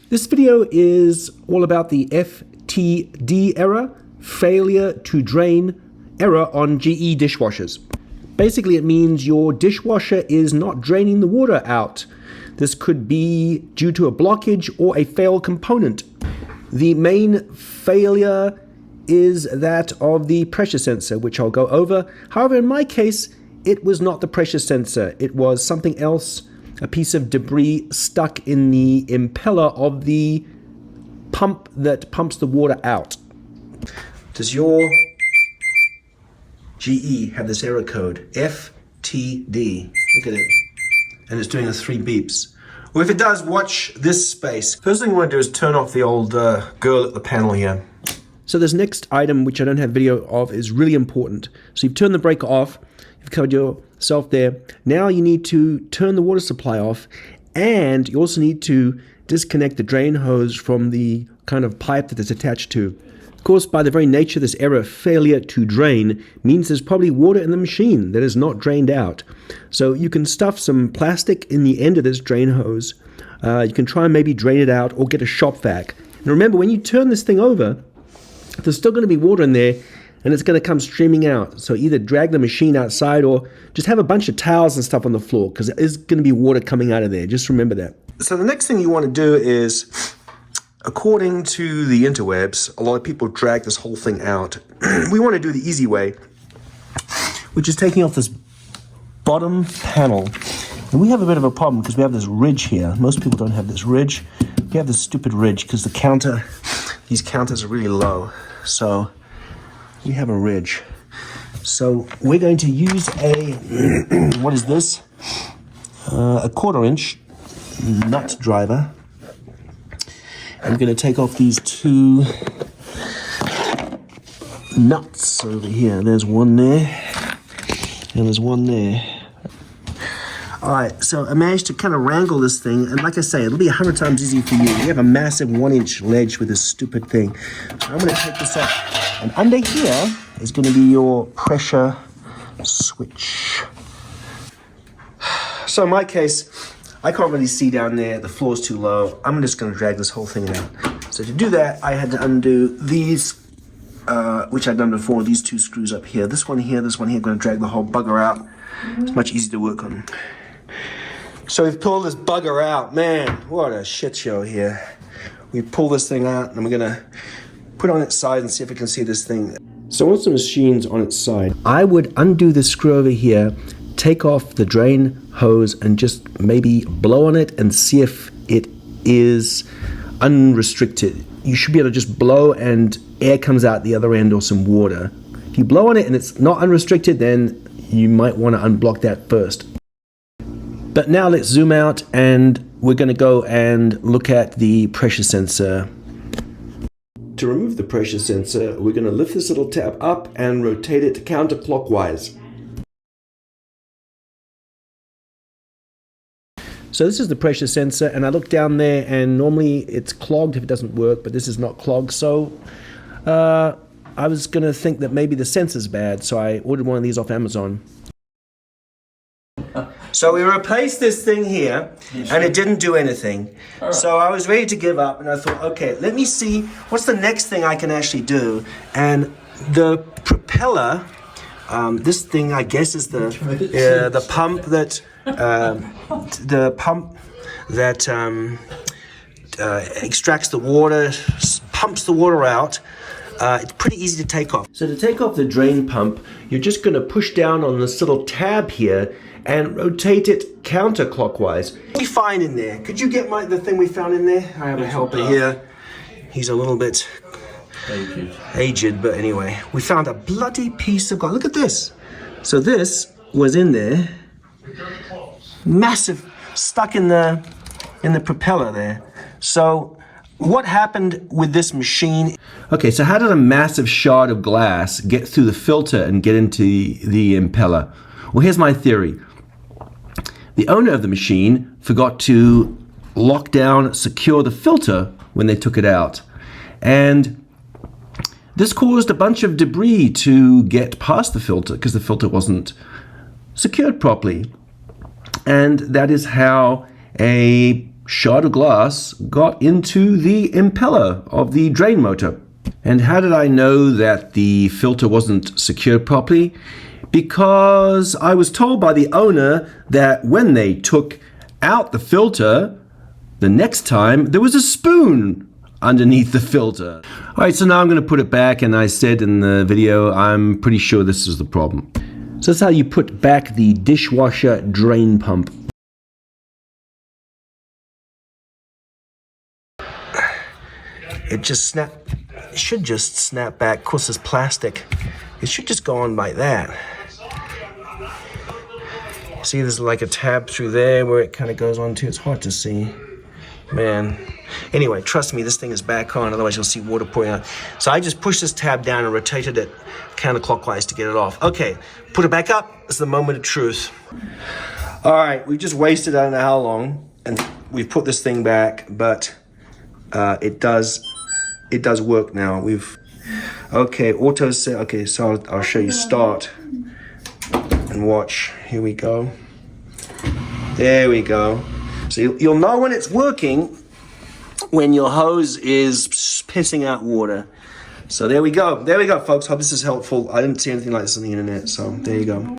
This video is all about the FTD error, failure to drain error on GE dishwashers. Basically, it means your dishwasher is not draining the water out. This could be due to a blockage or a failed component. The main failure is that of the pressure sensor, which I'll go over. However, in my case, it was not the pressure sensor. It was something else, a piece of debris stuck in the impeller of the pump that pumps the water out. Does your GE have this error code? FTD. Look at it. And it's doing the 3 beeps. Well, if it does, watch this space. First thing you want to do is turn off the old girl at the panel here. So this next item, which I don't have video of, is really important. So you've turned the breaker off, you've covered yourself there. Now you need to turn the water supply off, and you also need to disconnect the drain hose from the kind of pipe that it's attached to. Of course, by the very nature of this error, failure to drain means there's probably water in the machine that is not drained out. So you can stuff some plastic in the end of this drain hose. You can try and maybe drain it out or get a shop vac. And remember, when you turn this thing over, there's still going to be water in there, and it's going to come streaming out. So either drag the machine outside or just have a bunch of towels and stuff on the floor, because there is going to be water coming out of there. Just remember that. So the next thing you want to do is, according to the interwebs, a lot of people drag this whole thing out. We want to do the easy way, which is taking off this bottom panel. And we have a bit of a problem because we have this ridge here. Most people don't have this ridge. We have this stupid ridge because these counters are really low. So we have a ridge. So we're going to use a, what is this? A 1/4 inch nut driver. I'm going to take off these 2 nuts over here. There's one there, and there's one there. All right, so I managed to kind of wrangle this thing, and like I say, it'll be 100 times easier for you. You have a massive 1-inch ledge with this stupid thing. So I'm going to take this off, and under here is going to be your pressure switch. So in my case, I can't really see down there. The floor's too low. I'm just going to drag this whole thing out. So to do that, I had to undo these, which I'd done before, these 2 screws up here. This one here, I'm going to drag the whole bugger out. It's much easier to work on. So we've pulled this bugger out. Man, what a shit show here. We pull this thing out, and we're going to put it on its side and see if we can see this thing. So once the machine's on its side, I would undo the screw over here, take off the drain hose, and just maybe blow on it and see if it is unrestricted. You should be able to just blow and air comes out the other end, or some water. If you blow on it and it's not unrestricted, then you might want to unblock that first. But now let's zoom out, and we're going to go and look at the pressure sensor. To remove the pressure sensor, we're going to lift this little tab up and rotate it counterclockwise. So this is the pressure sensor, and I look down there, and normally it's clogged if it doesn't work, but this is not clogged. So I was going to think that maybe the sensor's bad, so I ordered one of these off Amazon. So we replaced this thing here, and it didn't do anything. So I was ready to give up, and I thought, okay, let me see what's the next thing I can actually do. And the propeller, this thing I guess is the pump that extracts the water, pumps the water out. It's pretty easy to take off. So to take off the drain pump, you're just going to push down on this little tab here and rotate it counterclockwise. What do we find in there? Could you get the thing we found in there? I have a helper here. He's a little bit aged, but anyway. We found a bloody piece of glass. Look at this. So this was in there. Massive, stuck in the propeller there. So what happened with this machine? Okay, so how did a massive shard of glass get through the filter and get into the impeller? Well, here's my theory. The owner of the machine forgot to lock down, secure the filter when they took it out. And this caused a bunch of debris to get past the filter because the filter wasn't secured properly. And that is how a shard of glass got into the impeller of the drain motor. And how did I know that the filter wasn't secured properly? Because I was told by the owner that when they took out the filter, the next time there was a spoon underneath the filter. All right, so now I'm going to put it back, and I said in the video, I'm pretty sure this is the problem. So that's how you put back the dishwasher drain pump. It should just snap back. Of course, it's plastic. It should just go on like that. See, there's like a tab through there where it kind of goes on to. It's hard to see. Man. Anyway, trust me, this thing is back on, otherwise you'll see water pouring out. So I just pushed this tab down and rotated it counterclockwise to get it off. Okay, put it back up. It's the moment of truth. All right, we just wasted I don't know how long, and we've put this thing back, but it does work now. Okay, auto set. Okay, so I'll show you start and watch. Here we go. There we go. So you'll know when it's working when your hose is pissing out water. So there we go. There we go, folks. Hope this is helpful. I didn't see anything like this on the internet, so there you go.